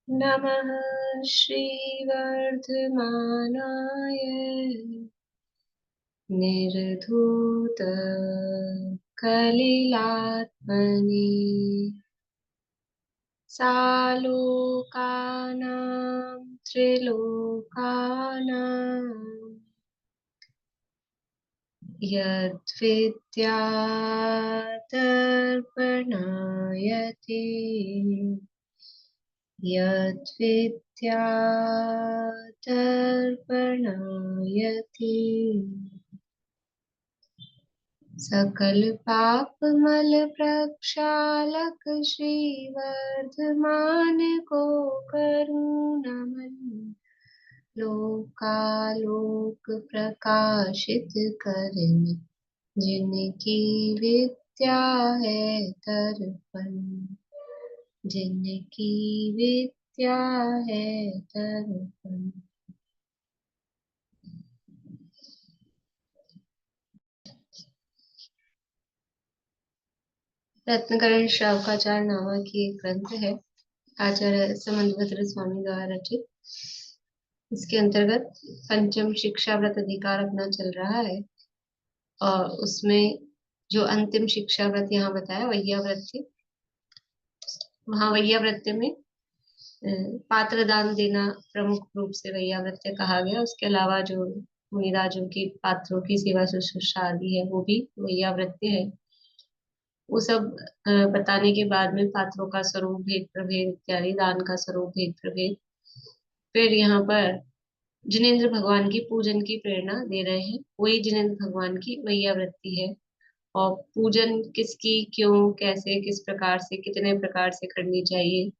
नमः श्रीवर्धमानाय निर्धूत कलिलात्मने सालोकानां त्रिलोकानां यद्विद्यादर्पणायते यद्विद्यादर्पणायते सकल पाप मल प्रक्षालक श्रीवर्धमान को करुणामन लोकालोक प्रकाशित करने जिनकी विद्या है दर्पण जिनकी विद्या है दर्पण। रत्नकरण श्रावकाचार्य नामक ये ग्रंथ है, आचार्य समंतभद्र स्वामी द्वारा रचित। इसके अंतर्गत पंचम शिक्षा व्रत अधिकार अपना चल रहा है और उसमें जो अंतिम शिक्षा व्रत यहाँ बताया वैयावृत्ति, वहाँ वैयावृत्ति में पात्र दान देना प्रमुख रूप से वैयावृत्ति कहा गया। उसके अलावा जो मुनिराजों की पात्रों की सेवा शुश्रूषा आदि है वो भी वैयावृत्ति है। वो सब बताने के बाद में पात्रों का स्वरूप भेद प्रभेद इत्यादि, दान का स्वरूप भेद प्रभेद, फिर यहाँ पर जिनेंद्र भगवान की पूजन की प्रेरणा दे रहे हैं। वही जिनेंद्र भगवान की वैयावृत्ति है और पूजन किसकी क्यों कैसे किस प्रकार से कितने प्रकार से करनी चाहिए,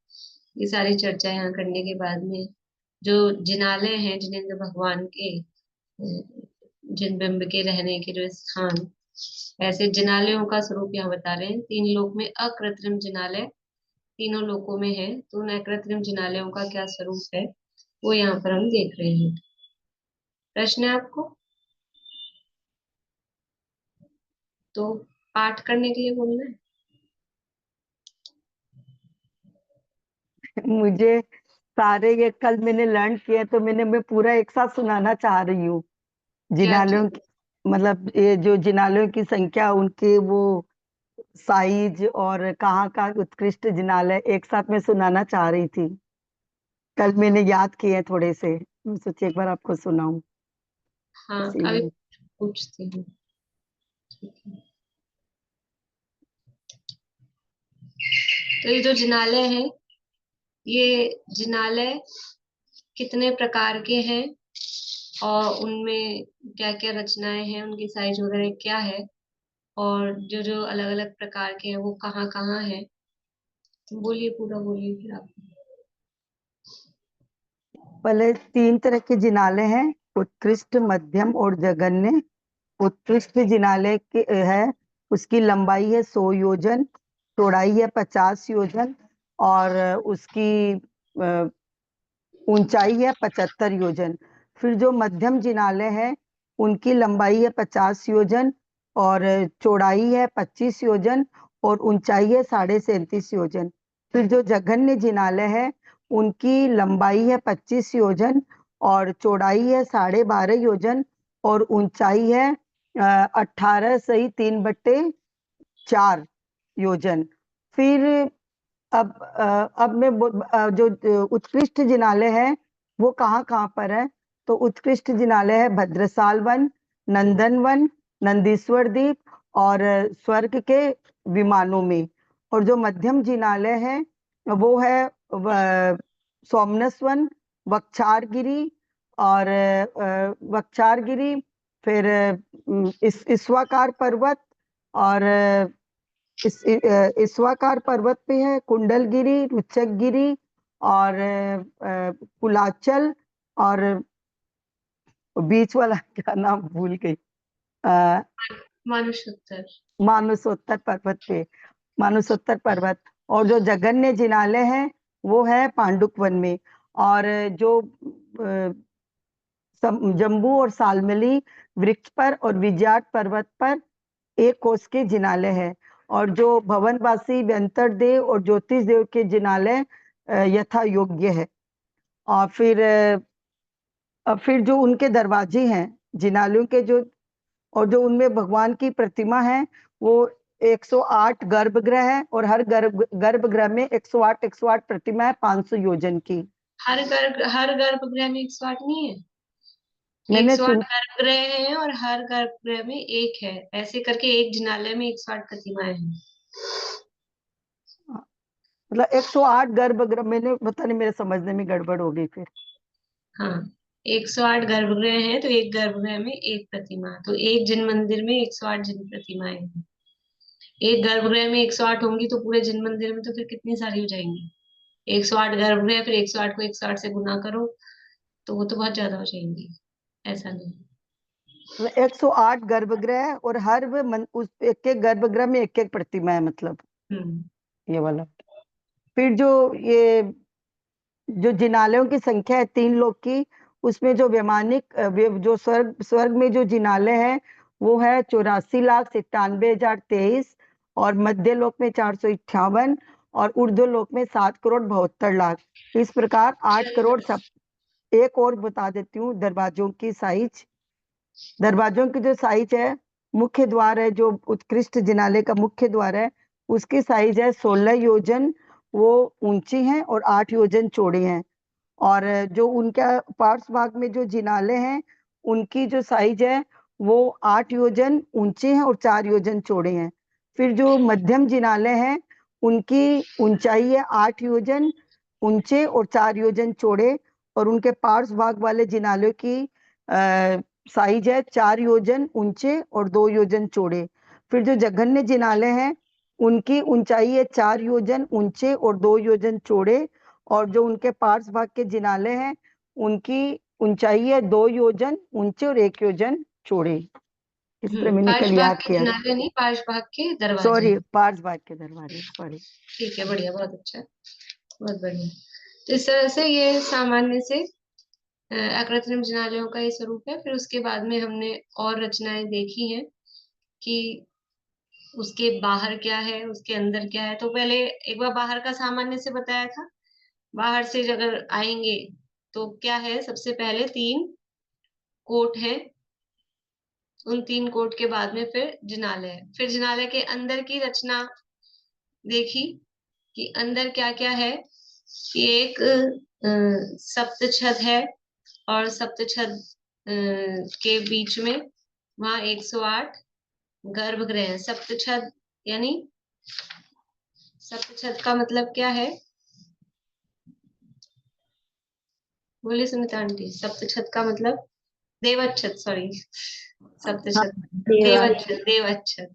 ये सारी चर्चा यहाँ करने के बाद में जो जिनालय हैं जिनेंद्र भगवान के, जिन बिंब के रहने के जो स्थान, ऐसे जिनालयों का स्वरूप यहाँ बता रहे हैं। तीन लोक में अकृत्रिम जिनालय तीनों लोकों में है, तो उन अकृत्रिम जिनालयों का क्या स्वरूप है वो यहाँ पर हम देख रहे हैं। प्रश्न है आपको तो पाठ करने के लिए बोलना है। मुझे सारे ये कल मैंने लर्न किए तो मैं पूरा एक साथ सुनाना चाह रही हूँ। क्या जिनालयों की मतलब ये जो जिनालयों की संख्या, उनके वो साइज और कहाँ का उत्कृष्ट जिनालय एक साथ में सुनाना चाह रही थी। कल मैंने याद किए थोड़े से, मैं सोची एक बार आपको सुनाऊं, हाँ, अभी इसीलिए। पूछती हूँ। ठीक है। तो ये जो जिनालय है, ये जिनालय कितने प्रकार के हैं और उनमें क्या क्या रचनाएं हैं, उनकी साइज वगैरह क्या है, और जो जो अलग अलग प्रकार के हैं वो कहाँ कहाँ है, बोलिए पूरा बोलिए फिर आप। पहले 3 तरह के जिनालय हैं, उत्कृष्ट, मध्यम और जघन्य। उत्कृष्ट जिनालय के है, उसकी लंबाई है 100 योजन, चौड़ाई है 50 योजन और उसकी ऊंचाई है 75 योजन। फिर जो मध्यम जिनालय है, उनकी लंबाई है 50 योजन और चौड़ाई है 25 योजन और ऊंचाई है 37.5 योजन। फिर जो जघन्य जिनालय है, उनकी लंबाई है 25 योजन और चौड़ाई है 12.5 योजन और ऊंचाई है 18 सही 3/4 योजन। फिर अब जो उत्कृष्ट जिनालय है वो कहाँ कहाँ पर है, तो उत्कृष्ट जिनालय है भद्रसाल वन, नंदन वन, नंदीश्वर द्वीप और स्वर्ग के विमानों में। और जो मध्यम जिनालय है वो है सोमनस वन, वक्षारगिरी और वक्षारगिरी, फिर इस्वाकार पर्वत और इस्वाकार पर्वत पे है कुंडलगिरी, रुचकगिरी और कुलाचल और बीच वाला क्या नाम भूल गई, मानुषोत्तर। मानसोत्तर पर्वत पे, मानसोत्तर पर्वत। और जो जघन्य जिनालय है वो है पांडुक वन में। और जो जम्बू और सालमली वृक्ष पर और विजयाट पर्वत पर एक कोस के जिनालय है। और जो भवनवासी व्यंतर देव और ज्योतिष देव के जिनालय यथा योग्य है। और फिर जो उनके दरवाजे हैं जिनालयों के, जो और जो उनमें भगवान की प्रतिमा है, वो 108 गर्भगृह है, और हर गर्भगृह में 108 प्रतिमा है 500 योजन की। हर गर्भगृह में 108 नहीं है, मैंने 108 गर्भगृह हैं और हर गर्भगृह में एक है, ऐसे करके एक जिनालय में 108 प्रतिमाएं हैं। मतलब 108 गर्भगृह, मैंने पता नहीं, मेरे समझने में गड़बड़ हो गई फिर। हाँ, 108 गर्भगृह हैं तो एक गर्भगृह में एक प्रतिमा, तो एक जिन मंदिर में 108 जिन प्रतिमाएं हैं। एक गर्भगृह में 108 होंगी तो पूरे जिन मंदिर में तो फिर कितनी सारी हो जाएंगी? 108 गर्भगृह, फिर 108 को 108 से गुना करो तो वो तो बहुत ज्यादा हो जाएंगी। ऐसा नहीं। 108 गर्भगृह, और उस एक एक गर्भगृह में एक एक प्रतिमा है, मतलब ये वाला। फिर जो जिनालयों की संख्या है 3 लोक की, उसमें जो वैमानिक जो स्वर्ग में जो जिनालय है वो है 84,97,023, और मध्य लोक में 458, और ऊर्ध्व लोक में 7,72,00,000। इस प्रकार 8 करोड़ सब। एक और बता देती हूँ दरवाजों की साइज। दरवाजों की जो साइज है, मुख्य द्वार है, जो उत्कृष्ट जिनालय का मुख्य द्वार है, उसकी साइज है 16 योजन, वो ऊंची है, और 8 योजन चौड़ी है। और जो उनका पार्श्व भाग में जो जिनाले हैं, उनकी जो साइज है वो 8 योजन ऊंचे हैं और 4 योजन चौड़े हैं। फिर जो मध्यम जिनाले हैं, उनकी ऊंचाई है 8 योजन ऊंचे और 4 योजन चौड़े, और उनके पार्श्व भाग वाले जिनालों की साइज है 4 योजन ऊंचे और 2 योजन चौड़े। फिर जो जघन्य जिनाले हैं, उनकी ऊंचाई है 4 योजन ऊंचे और 2 योजन चौड़े, और जो उनके पार्श्व भाग के जिनाले हैं, उनकी ऊंचाई है 2 योजन ऊंचे और 1 योजन चौड़े। इस तरह मैंने पार्श्व कल भाग याद के किया। जिनाले नहीं, पार्श्व भाग के दरवाजे। सॉरी, पार्श्व भाग के दरवाजे, सॉरी। ठीक है, बढ़िया, बहुत अच्छा, बहुत बढ़िया। तो इस तरह से ये सामान्य से अकृत्रिम जिनालयों का ये स्वरूप है। फिर उसके बाद में हमने और रचनाएं देखी हैं कि उसके बाहर क्या है, उसके अंदर क्या है। तो पहले एक बार बाहर का सामान्य से बताया था। बाहर से अगर आएंगे तो क्या है, सबसे पहले 3 कोट है, उन 3 कोट के बाद में फिर जिनालय है। फिर जिनालय के अंदर की रचना देखी कि अंदर क्या क्या है, कि एक सप्तछद है, और सप्तछद के बीच में वहां 108 गर्भगृह है। सप्तछद यानी, सप्तछद का मतलब क्या है? बोले सुनीता आंटी, सप्तछद का मतलब? देवच्छद, सॉरी, हाँ, सप्तछद, देवच्छद, देवच्छद,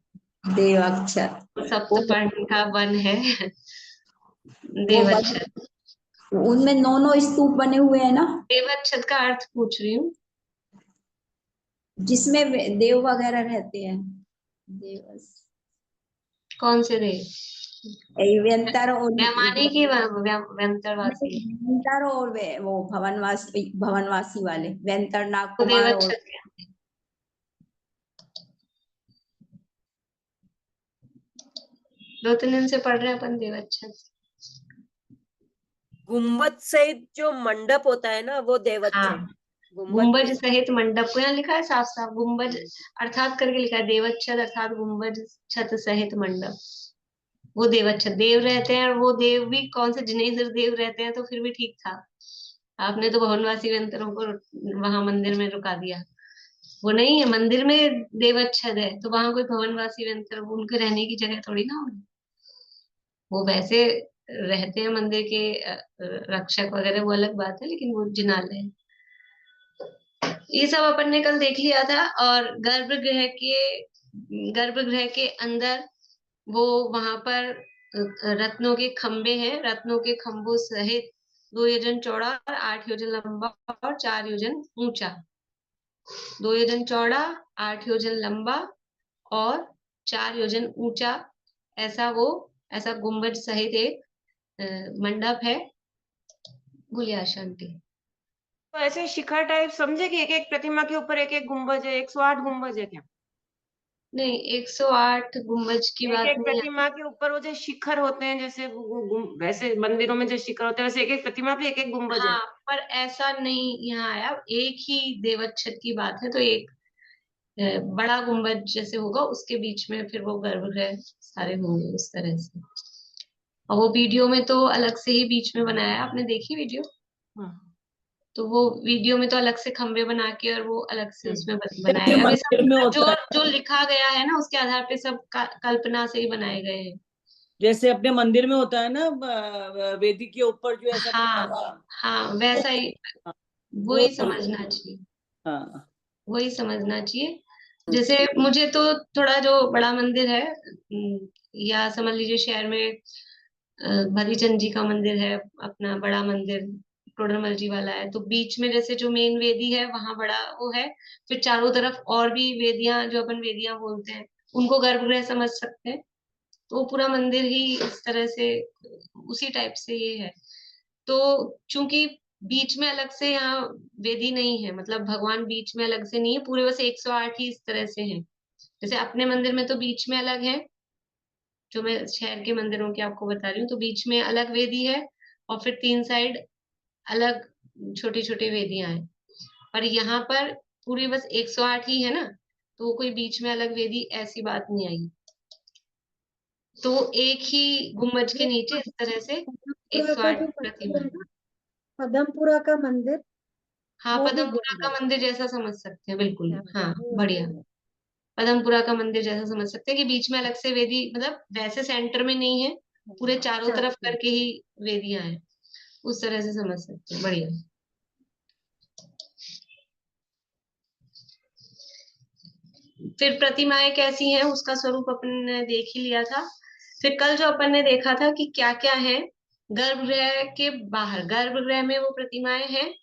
देवाक्षर। सप्तपर्ण का वन है वो देवच्छद। उनमें 9 स्तूप बने हुए हैं ना, देवच्छद का अर्थ पूछ रही हूँ। जिसमें देव वगैरह रहते हैं। देवस, कौन से देव? व्यंतर और वैमानिक की व्यंतरवासी? व्यंतर और वो भवनवासी वाले, व्यंतर नाग तो कुमार और देवच्छद क्या? 2-3 दिन से पढ़ रहे हैं अपन देवच्छद। गुम्बद सहित जो मंडप होता है ना, वो देवच्छद। हाँ, गुम्बद गुम्बज सहित मंडप को यहाँ लिखा है साफ साफ, गुम्बज अर्थात करके लिखा है, देवच्छद अर्थात गुम्बज छत सहित मंडप। वो देवच्छद देव रहते हैं, और वो देव भी कौन से, जिनेन्द्र देव रहते हैं तो फिर भी ठीक था। आपने तो भवनवासी व्यंतरों को वहां मंदिर में रुका दिया। वो नहीं है, मंदिर में देवच्छद है तो वहां कोई भवनवासी व्यंतर, वो उनके रहने की जगह थोड़ी ना होगी। वो वैसे रहते हैं मंदिर के रक्षक वगैरह, वो अलग बात है, लेकिन वो जिनालय है। ये सब अपन ने कल देख लिया था। और गर्भगृह के अंदर वो वहां पर रत्नों के खंबे हैं, रत्नों के खंभों सहित 2 योजन चौड़ा और 8 योजन लंबा और 4 योजन ऊंचा। 2 योजन चौड़ा, 8 योजन लंबा और 4 योजन ऊंचा, ऐसा गुम्बज सहित एक मंडप है। बोलिए आशा आंटी। तो ऐसे शिखर टाइप समझे कि एक एक प्रतिमा के ऊपर एक एक गुम्बज है, 108 गुम्बज है क्या? नहीं, 108 गुम्बज की एक बात एक नहीं है। प्रतिमा के ऊपर वो जो शिखर होते हैं, जैसे वैसे मंदिरों में जो शिखर होते हैं, वैसे एक एक प्रतिमा पे एक एक गुम्बज है। हाँ, पर ऐसा नहीं यहाँ आया, एक ही देवच्छद की बात है, तो एक बड़ा गुम्बद जैसे होगा उसके बीच में फिर वो गर्भगृह सारे होंगे उस तरह से। और वो वीडियो में तो अलग से ही बीच में बनाया है, आपने देखी वीडियो? हाँ। तो वो वीडियो में तो अलग से खंबे बना के और वो अलग से उसमें बनाया जैसे है। अभी मंदिर में सब जो होता है, जो लिखा गया है ना उसके आधार पे सब कल्पना से ही बनाए गए हैं। जैसे अपने मंदिर में होता है ना, वेदी के ऊपर जो ऐसा बना हाँ हुआ, हाँ, वैसा ही, हाँ, वो वही समझना चाहिए, हाँ वही समझना चाहिए। जैसे मुझे तो थोड़ा जो बड़ा मंदिर है, या समझ लीजिए शहर में भरी चंद जी का मंदिर है, अपना बड़ा मंदिर टोडरमल जी वाला है, तो बीच में जैसे जो मेन वेदी है वहां बड़ा वो है, फिर चारों तरफ और भी वेदियां, जो अपन वेदियां बोलते हैं उनको गर्भगृह समझ सकते हैं। तो वो पूरा मंदिर ही इस तरह से उसी टाइप से ये है। तो चूंकि बीच में अलग से यहाँ वेदी नहीं है, मतलब भगवान बीच में अलग से नहीं है, पूरे बस 108 ही इस तरह से हैं। जैसे अपने मंदिर में तो बीच में अलग है, जो मैं शहर के मंदिरों की आपको बता रही हूँ, तो बीच में अलग वेदी है और फिर 3 साइड अलग छोटी छोटी वेदियां हैं। पर यहाँ पर पूरी बस 108 ही है ना, तो वो कोई बीच में अलग वेदी ऐसी बात नहीं आई। तो एक ही गुम्बज के नीचे इस तरह से पदमपुरा का 108 जो प्रतिमा मंदिर है है। ना, पदमपुरा का मंदिर, हाँ, वो भी पदमपुरा का गुम्बद मंदिर जैसा समझ सकते हैं, बिल्कुल। है, हाँ, वो बढ़िया। पदमपुरा का मंदिर जैसा समझ सकते हैं कि बीच में अलग से वेदी, मतलब वैसे सेंटर में नहीं है, पूरे चारों तरफ चार करके ही वेदियां हैं, उस तरह से समझ सकते हैं। बढ़िया। फिर प्रतिमाएं कैसी हैं उसका स्वरूप अपन ने देख ही लिया था। फिर कल जो अपन ने देखा था कि क्या क्या है गर्भगृह के बाहर, गर्भगृह में वो प्रतिमाएं हैं,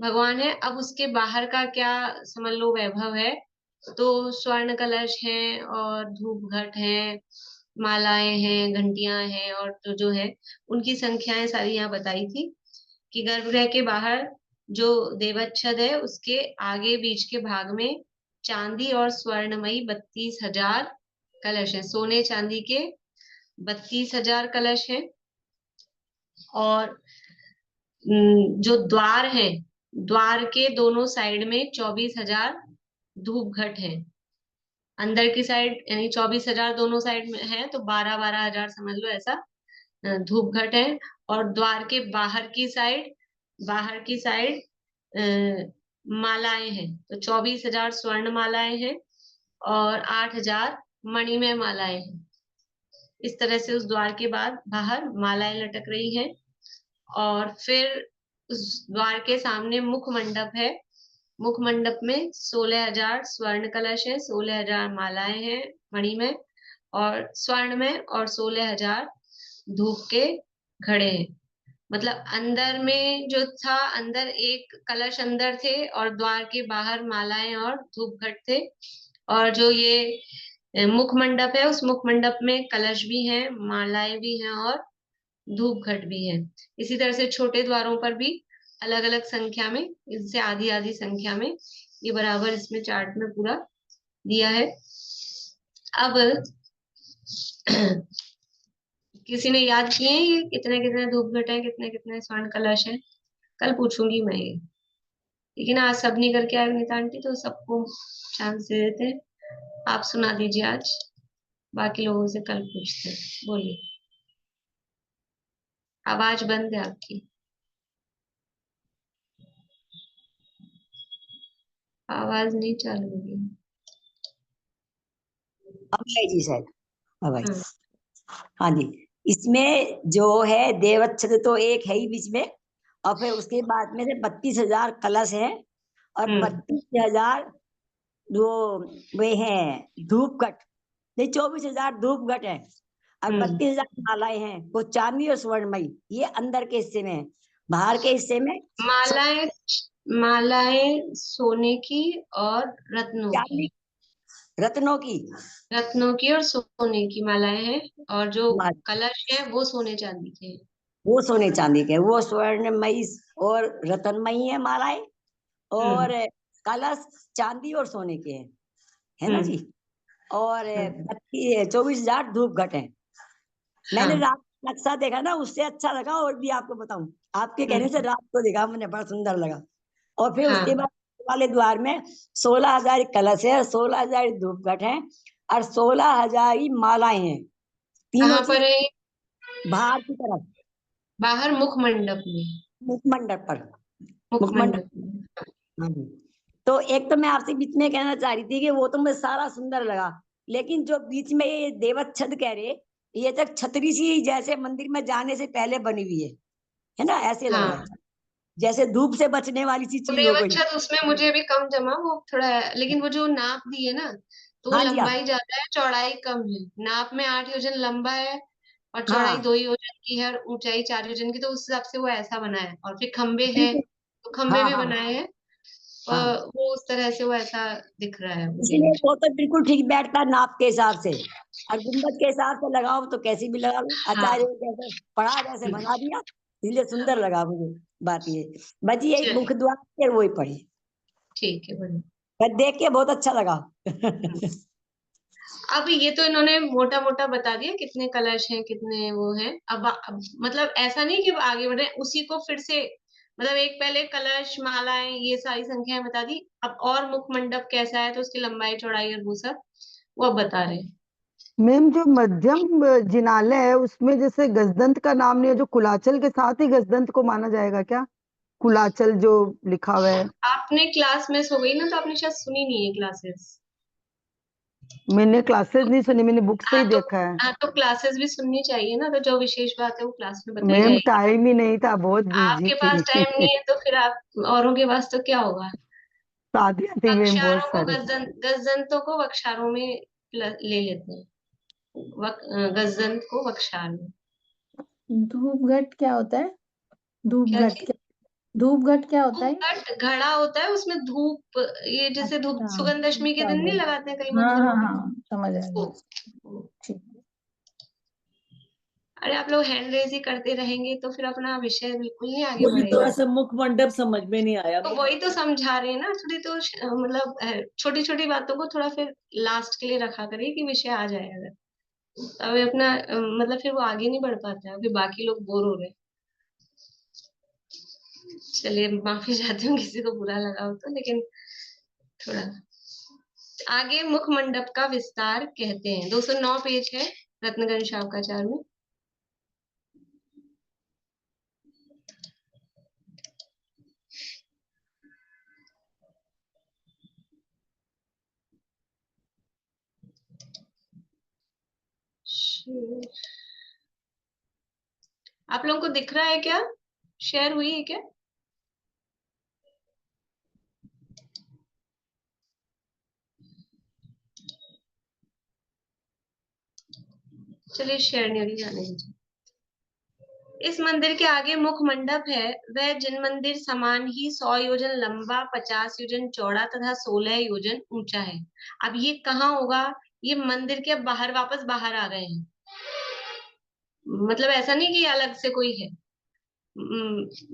भगवान है, अब उसके बाहर का क्या समझ लो वैभव है। तो स्वर्ण कलश हैं और धूप घट हैं, मालाएं हैं, घंटियां हैं, और जो है उनकी संख्याएं सारी यहाँ बताई थी। कि गर्भगृह के बाहर जो देवच्छद है उसके आगे बीच के भाग में चांदी और स्वर्णमयी 32,000 कलश हैं, सोने चांदी के 32,000 कलश हैं। और जो द्वार है, द्वार के दोनों साइड में 24,000 धूप घट है। अंदर की साइड यानी 24,000 दोनों साइड में है, तो 12,000 समझ लो ऐसा धूप घट है। और द्वार के बाहर की साइड, बाहर की साइड मालाएं हैं, तो 24,000 स्वर्ण मालाएं हैं और 8,000 मणिमय मालाएं हैं। इस तरह से उस द्वार के बाद बाहर मालाएं लटक रही हैं। और फिर उस द्वार के सामने मुख मंडप है, मुख मंडप में 16,000 स्वर्ण कलश है, 16,000 मालाएं हैं मणि में और स्वर्ण में, और 16,000 धूप के घड़े हैं। मतलब अंदर में जो था, अंदर एक कलश अंदर थे और द्वार के बाहर मालाएं और धूप घट थे। और जो ये मुख मंडप है, उस मुख मंडप में कलश भी हैं, मालाएं भी हैं और धूप घट भी है। इसी तरह से छोटे द्वारों पर भी अलग अलग संख्या में, इससे आधी आधी संख्या में, ये बराबर इसमें चार्ट में पूरा दिया है। अब किसी ने याद किए हैं ये कितने कितने धूप घट है, कितने कितने स्वर्ण कलश है? कल पूछूंगी मैं ये, लेकिन आज सब नहीं करके आए नीता आंटी, तो सबको चांस दे देते हैं। आप सुना दीजिए आज, बाकी लोगों से कल पूछते हैं। बोलिए, आवाज बंद है आपकी, आवाज नहीं चालू होगी। अभय जी शायद, अभय। हाँ, हाँ जी, इसमें जो है देवच्छद तो एक है ही बीच में, और फिर उसके बाद में से 32,000 कलश है और 32,000 वो वे हैं धूप घट, नहीं 24,000 धूप घट है और 32,000 मालाएं हैं, वो चांदी और स्वर्णमयी। ये अंदर के हिस्से में है, बाहर के हिस्से में मालाएं, मालाएं सोने की और रत्नों चांदी, की, रत्नों की, रत्नों की और सोने की मालाएं हैं। और जो माल- कलश है वो सोने चांदी के हैं। वो सोने चांदी के, वो स्वर्णमयी और रत्नमयी है मालाएं, और कलश चांदी और सोने के हैं, है ना हम्म जी। और हाँ 24,000 धूप घट है। मैंने हाँ रात का नक्शा देखा ना, उससे अच्छा लगा। और भी आपको बताऊं, आपके कहने से रात को देखा मैंने, बड़ा सुंदर लगा। और फिर उसके हाँ बाद वाले द्वार में 16,000 कलश है, 16,000 धूप घट है, और 16,000 ही मालाएं हैं। तीनों कहाँ चीज पर है ये? बाहर की तरफ, बाहर मुख मंडप में? मुखमंडप पर। मुख मुखमंडप। मंडप में। हाँ जी। तो एक तो मैं आपसे बीच में कहना चाह रही थी कि वो तो मुझे सारा सुंदर लगा, लेकिन जो बीच में ये देवच्छद कह रहे, ये तक छतरी सी जैसे मंदिर में जाने से पहले बनी हुई है ना, ऐसे लग रहा हाँ है जैसे धूप से बचने वाली सी तो चीज हो गई। देवच्छद उसमें मुझे भी कम जमा, वो थोड़ा है, लेकिन वो जो नाप दी है ना, तो वो हाँ जी, हाँ लंबाई ज्यादा है, चौड़ाई कम है। नाप में 8 योजन लंबा है और चौड़ाई हाँ 2 योजन की है और ऊंचाई 4 योजन की, तो उस हिसाब से वो ऐसा बना है। और फिर खंबे हैं, बिल्कुल। तो खंबे हाँ भी हाँ बनाए हैं। हाँ, वो उस तरह से वो ऐसा दिख रहा है मुझे। इसलिए वो तो बिल्कुल ठीक बैठता है नाप के हिसाब से। और गुम्बद के हिसाब से लगाओ तो कैसी भी लगा लो, हाँ आचार्य ने कैसे पढ़ा वैसे बना दिया, इसलिए सुंदर लगा मुझे। बात ये बची, यही चलिए मुख्य द्वार फिर वही पढ़ी। ठीक है, बढ़िया। मैं देख के बहुत अच्छा लगा। अब ये तो इन्होंने मोटा मोटा बता दिया कितने कलश हैं, कितने वो हैं। अब मतलब ऐसा नहीं कि अब आगे बढ़े, उसी को फिर से मतलब एक पहले कलश मालाएं ये सारी संख्याएं बता दी, अब और मुख मंडप कैसा है तो उसकी लंबाई चौड़ाई और वो सब वो अब बता रहे हैं। मैम जो मध्यम जिनालय है उसमें जैसे गजदंत का नाम नहीं है, जो कुलाचल के साथ ही गजदंत को माना जाएगा क्या? कुलाचल जो लिखा हुआ है, आपने क्लास मिस हो गई ना, तो आपने शायद सुनी नहीं है क्लासेस। मैंने क्लासेस नहीं सुनी, मैंने बुक से हाँ ही तो देखा है। हाँ तो क्लासेस भी सुननी चाहिए ना, तो जो विशेष बात है वो क्लास में बताई मैम जाएगी। टाइम ही नहीं था, बहुत बिजी आपके पास थी। टाइम नहीं है तो फिर आप औरों के पास तो क्या होगा। शादियां थी मैम बहुत वक्षारों को सारी। गजदंतों को वक्षारों में ले लेते हैं। गजदंत को वक्षार में। धूपघट क्या होता है? क्या धूपघट चीज? क्या? धूपघट क्या होता है? धूपघट घड़ा होता है, उसमें धूप, ये जैसे धूप अच्छा, सुगंध दशमी के दिन नहीं चलो। लगाते हैं कई हाँ हाँ मंदिरों में। हाँ, समझ आ वो गया। वो। ठीक। अरे आप लोग हैंड रेज ही करते रहेंगे तो फिर अपना विषय बिल्कुल नहीं आगे मुझे तो बढ़ेगा। ऐसा मुख मंडप समझ में नहीं आया। तो वही तो समझा रहे हैं ना, थोड़ी तो मतलब छोटी छोटी बातों को थोड़ा फिर लास्ट के लिए रखा करिए कि विषय आ जाए अगर, तब अपना मतलब फिर वो आगे नहीं बढ़ पाता है, फिर बाकी लोग बोर हो रहे हैं। चलिए माफी चाहती हूँ किसी को बुरा लगा हो तो, लेकिन थोड़ा आगे मुख मंडप का विस्तार कहते हैं। 209 पेज है रत्नगंज शावकाचार में। आप लोगों को दिख रहा है क्या? शेयर हुई है क्या? चलिए शेयर नहीं हो रही, जाने दीजिए। इस मंदिर के आगे मुख मंडप है, वह जिन मंदिर समान ही 100 योजन लंबा, 50 योजन चौड़ा तथा 16 योजन ऊंचा है। अब ये कहाँ होगा? ये मंदिर के बाहर, वापस बाहर आ गए हैं। मतलब ऐसा नहीं कि अलग से कोई है।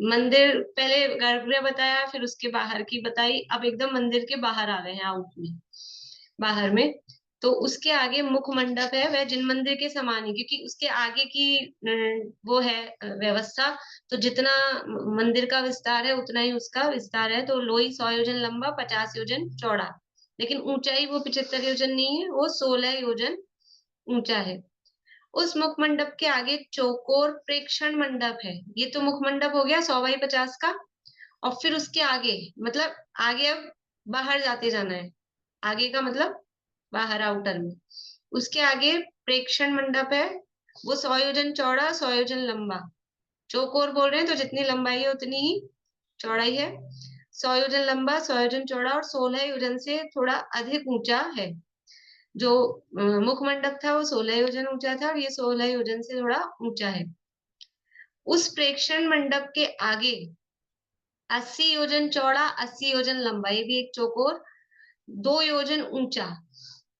मंदिर पहले गर्भगृह बताया, फिर उसके बाहर की बताई, अब एकदम मंदिर के बाहर आ गए हैं, आउट में, बाहर में। तो उसके आगे मुख मंडप है, वह जिन मंदिर के समान है, क्योंकि उसके आगे की वो है व्यवस्था। तो जितना मंदिर का विस्तार है उतना ही उसका विस्तार है। तो लोई 100 योजन लंबा, 50 योजन चौड़ा, लेकिन ऊंचाई वो 75 योजन नहीं है, वो 16 योजन ऊंचा है। उस मुख मंडप के आगे चौकोर प्रेक्षण मंडप है। ये तो मुख मंडप हो गया 100 बाई 50 का। और फिर उसके आगे मतलब आगे अब बाहर जाते जाना है, आगे का मतलब बाहर आउटर में। उसके आगे प्रेक्षण मंडप है, वो 100 योजन चौड़ा, 100 योजन लंबा। चौकोर बोल रहे हैं तो जितनी लंबाई है उतनी ही चौड़ाई है। 100 योजन लंबा, 100 योजन चौड़ा और 16 योजन से थोड़ा अधिक ऊंचा है। जो मुख मंडप था वो 16 योजन ऊंचा था और ये 16 योजन से थोड़ा ऊंचा है। उस प्रेक्षण मंडप के आगे 80 योजन चौड़ा, 80 योजन लंबा, ये भी एक चौकोर, 2 योजन ऊंचा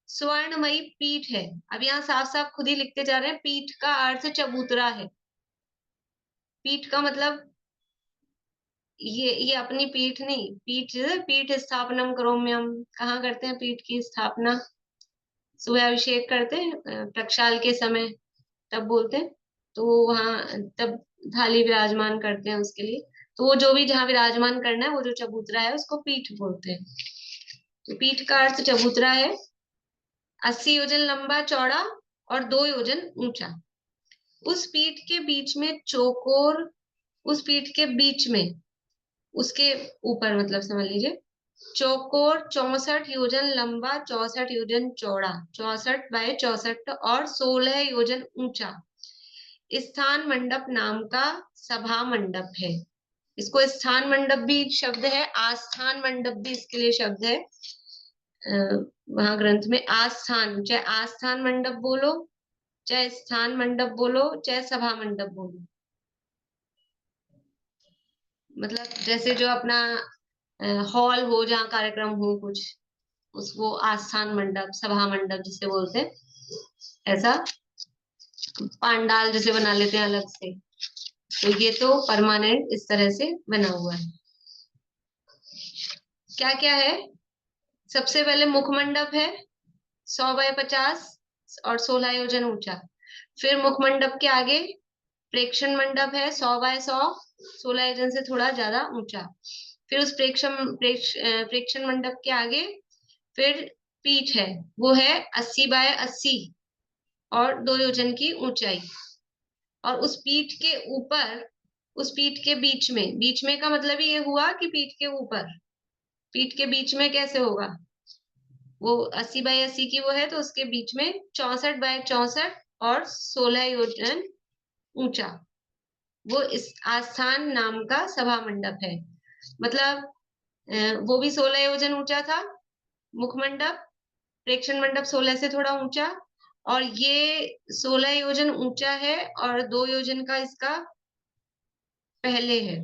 स्वर्णमयी पीठ है। अब यहाँ साफ साफ खुद ही लिखते जा रहे हैं, पीठ का अर्थ चबूतरा है। पीठ का मतलब ये अपनी पीठ नहीं, पीठ पीठ स्थापनम करोम्यम, कहाँ करते हैं पीठ की स्थापना? सुबह अभिषेक करते हैं प्रक्षाल के समय, तब बोलते हैं। तो वहां तब थाली विराजमान करते हैं उसके लिए। तो वो जो भी जहाँ विराजमान करना है, वो जो चबूतरा है उसको पीठ बोलते हैं। तो पीठ का अर्थ चबूतरा है, 80 योजन लंबा चौड़ा और 2 योजन ऊंचा। उस पीठ के बीच में चौकोर, उस पीठ के बीच में, उसके ऊपर मतलब समझ लीजिए, चौकोर 64 योजन लंबा, 64 योजन चौड़ा, 64 बाय 64 और 16 योजन ऊंचा स्थान मंडप नाम का सभा मंडप है। इसको स्थान मंडप भी शब्द है, आस्थान मंडप भी इसके लिए शब्द है। वहां ग्रंथ में आस्थान, चाहे आस्थान मंडप बोलो, चाहे स्थान मंडप बोलो, चाहे सभा मंडप बोलो, मतलब जैसे जो अपना हॉल हो जहाँ कार्यक्रम हो कुछ, उसको आस्थान मंडप, सभा मंडप जिसे बोलते हैं, ऐसा पांडाल जैसे बना लेते हैं अलग से। तो ये तो परमानेंट इस तरह से बना हुआ है। क्या क्या है? सबसे पहले मुख मंडप है 100 बाय 50 और 16 योजन ऊंचा। फिर मुख मंडप के आगे प्रेक्षण मंडप है 100 बाय 100, 16 योजन से थोड़ा ज्यादा ऊंचा। फिर उस प्रेक्षण मंडप के आगे फिर पीठ है, वो है 80 बाय 80 और 2 योजन की ऊंचाई। और उस पीठ के ऊपर, उस पीठ के बीच में का मतलब ये हुआ कि पीठ के ऊपर, पीठ के बीच में कैसे होगा, वो 80 बाय 80 की वो है, तो उसके बीच में 64 बाय 64 और 16 योजन ऊंचा वो इस आस्थान नाम का सभा मंडप है। मतलब वो भी 16 योजन ऊंचा था मुख मंडप, प्रेक्षण मंडप 16 से थोड़ा ऊंचा, और ये 16 योजन ऊंचा है और 2 योजन का इसका पहले है।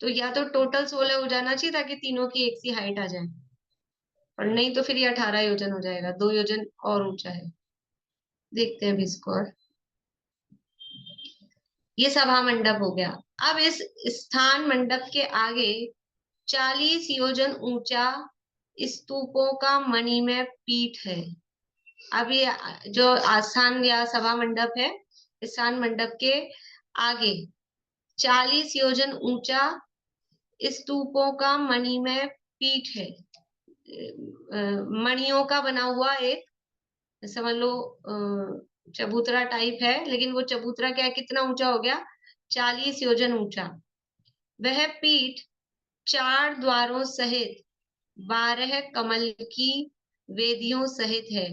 तो या तो टोटल 16 हो जाना चाहिए ताकि तीनों की एक सी हाइट आ जाए, और नहीं तो फिर ये 18 योजन हो जाएगा, 2 योजन और ऊंचा है। देखते हैं अभी इसको। और ये सभा मंडप हो गया। अब इस स्थान मंडप के आगे 40 योजन ऊंचा स्तूपों का मणिमय पीठ है। अब ये जो आस्थान या सभा मंडप है, स्थान मंडप के आगे 40 योजन ऊंचा स्तूपों का मणिमय पीठ है। मणियों का बना हुआ एक, समझ लो चबूतरा टाइप है, लेकिन वो चबूतरा क्या, कितना ऊंचा हो गया, 40 योजन ऊंचा। वह पीठ 4 द्वारों सहित 12 कमल की वेदियों सहित है।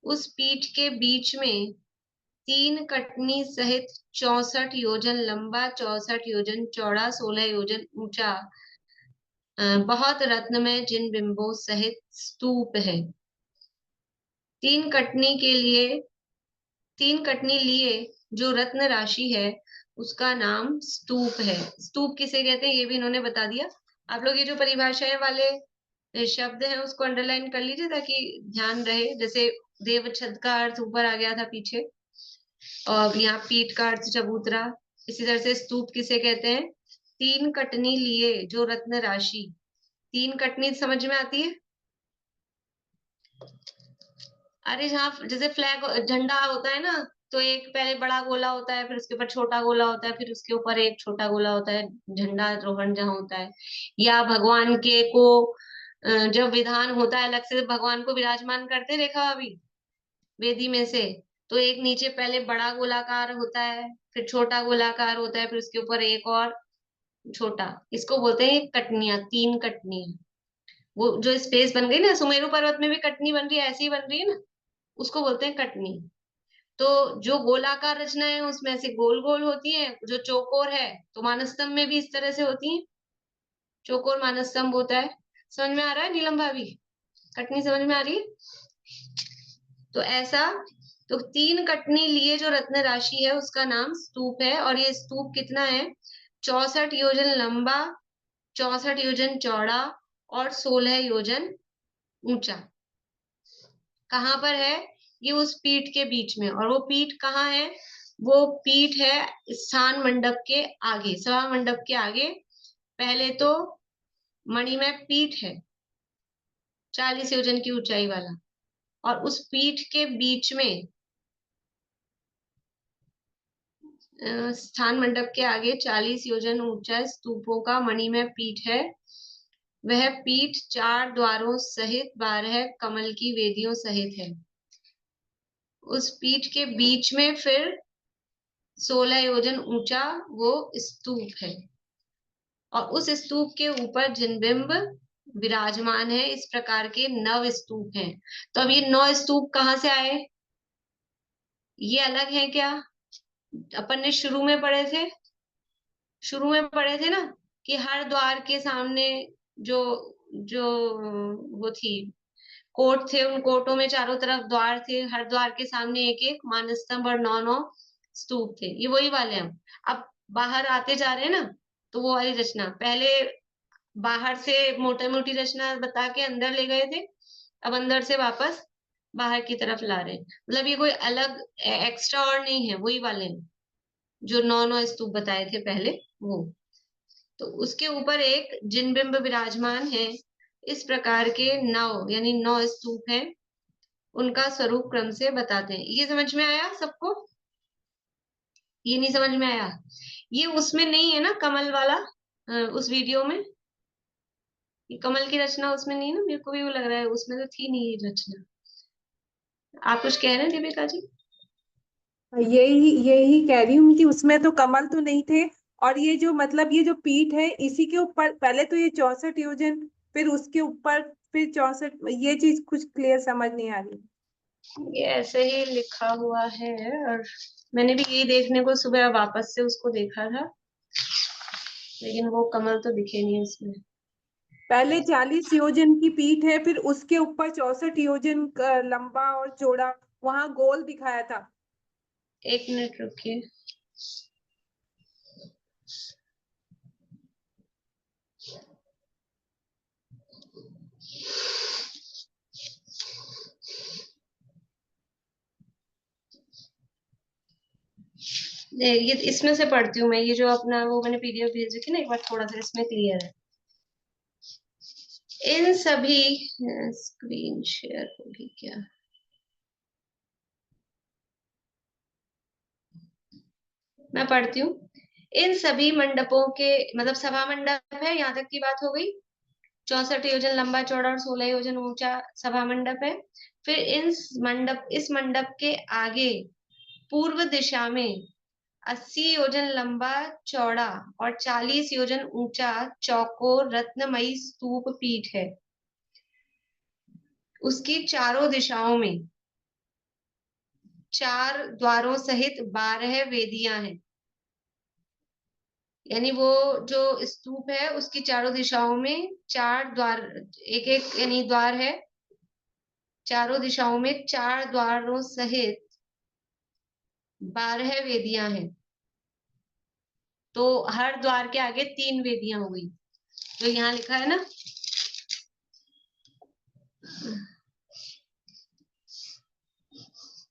उस पीठ के बीच में 3 कटनी सहित 64 योजन लंबा, 64 योजन चौड़ा, 16 योजन ऊंचा बहुत रत्नमय जिन बिंबों सहित स्तूप है। 3 कटनी लिए जो रत्न राशि है उसका नाम स्तूप है। स्तूप किसे कहते हैं ये भी इन्होंने बता दिया। आप लोग ये जो परिभाषाएं वाले शब्द हैं उसको अंडरलाइन कर लीजिए ताकि ध्यान रहे। जैसे देवच्छद का अर्थ ऊपर आ गया था पीछे, और यहाँ पीठ का अर्थ चबूतरा। इसी तरह से स्तूप किसे कहते हैं, 3 कटनी लिए जो रत्न राशि। 3 कटनी समझ में आती है? अरे जहाँ जैसे फ्लैग झंडा होता है ना, तो एक पहले बड़ा गोला होता है, फिर उसके ऊपर छोटा गोला होता है, फिर उसके ऊपर एक छोटा गोला होता है, झंडा रोहण जहाँ होता है। या भगवान के को जब विधान होता है अलग से भगवान को विराजमान करते देखा अभी वेदी में से, तो एक नीचे पहले बड़ा गोलाकार होता है, फिर छोटा गोलाकार होता है, फिर उसके ऊपर एक और छोटा। इसको बोलते हैं कटनियां, 3 कटनियां। वो जो स्पेस बन गई ना, सुमेरु पर्वत में भी कटनी बन रही है, ऐसी ही बन रही है ना, उसको बोलते हैं कटनी। तो जो गोलाकार रचना है उसमें ऐसे गोल गोल होती है, जो चौकोर है तो मानस्तंभ में भी इस तरह से होती है, चौकोर मानस्तंभ होता है। समझ में आ रहा है नीलम भाभी? कटनी समझ में आ रही है? तो ऐसा, तो 3 कटनी लिए जो रत्न राशि है उसका नाम स्तूप है। और ये स्तूप कितना है, 64 योजन लंबा, 64 योजन चौड़ा और 16 योजन ऊंचा। कहाँ पर है ये? उस पीठ के बीच में। और वो पीठ कहाँ है? वो पीठ है स्थान मंडप के आगे, सभा मंडप के आगे। पहले तो मणिमय पीठ है 40 योजन की ऊंचाई वाला, और उस पीठ के बीच में स्थान मंडप के आगे 40 योजन ऊंचा स्तूपों का मणिमय पीठ है। वह पीठ 4 द्वारों सहित 12 कमल की वेदियों सहित है। उस पीठ के बीच में फिर 16 योजन ऊंचा वो स्तूप है और उस स्तूप के ऊपर जिनबिंब विराजमान है। इस प्रकार के 9 स्तूप हैं। तो अब ये 9 स्तूप कहाँ से आए? ये अलग है क्या? अपन ने शुरू में पढ़े थे ना कि हर द्वार के सामने जो जो वो थी कोट थे, उन कोटों में चारों तरफ द्वार थे, हर द्वार के सामने एक एक मानस्तंभ और 9 स्तूप थे। ये वही वाले हैं। अब बाहर आते जा रहे हैं ना, तो वो वाली रचना पहले बाहर से मोटा मोटी रचना बता के अंदर ले गए थे, अब अंदर से वापस बाहर की तरफ ला रहे हैं। मतलब ये कोई अलग एक्स्ट्रा और नहीं है, वही वाले हैं जो 9 स्तूप बताए थे पहले वो। तो उसके ऊपर एक जिनबिंब विराजमान है। इस प्रकार के 9 यानी 9 स्तूप हैं, उनका स्वरूप क्रम से बताते हैं। ये समझ में आया सबको? ये नहीं समझ में आया? ये उसमें नहीं है ना कमल वाला, उस वीडियो में ये कमल की रचना उसमें नहीं है ना? मेरे को भी वो लग रहा है उसमें तो थी नहीं ये रचना। आप कुछ कह रहे हैं दीपिका जी? यही यही कह रही हूँ कि उसमें तो कमल तो नहीं थे। और ये जो मतलब ये जो पीठ है इसी के ऊपर पहले तो ये 64 योजन, फिर उसके ऊपर फिर 64, ये चीज कुछ क्लियर समझ नहीं आ रही। ये ऐसे ही लिखा हुआ है और मैंने भी यही देखने को सुबह वापस से उसको देखा था, लेकिन वो कमल तो दिखे नहीं उसमें। पहले 40 योजन की पीठ है, फिर उसके ऊपर 64 योजन लंबा और चौड़ा वहां गोल दिखाया था। 1 मिनट रुकिए। ये इसमें से पढ़ती हूँ मैं, ये जो अपना वो मैंने पीडीएफ भेजी थी ना, एक बार थोड़ा सा इसमें क्लियर है। इन सभी स्क्रीन शेयर होगी क्या? मैं पढ़ती हूँ। इन सभी मंडपों के मतलब सभा मंडप है, यहाँ तक की बात हो गई। 64 योजन लंबा चौड़ा और 16 योजन ऊंचा सभा मंडप है। फिर इस मंडप के आगे पूर्व दिशा में 80 योजन लंबा चौड़ा और 40 योजन ऊंचा चौकोर रत्नमयी स्तूप पीठ है। उसकी चारों दिशाओं में 4 द्वारों सहित 12 वेदियां हैं। यानी वो जो स्तूप है उसकी चारों दिशाओं में 4 द्वार, एक एक यानी द्वार है, चारों दिशाओं में 4 द्वारों सहित 12 वेदियां हैं। तो हर द्वार के आगे 3 वेदियां हो गई, जो यहाँ लिखा है ना।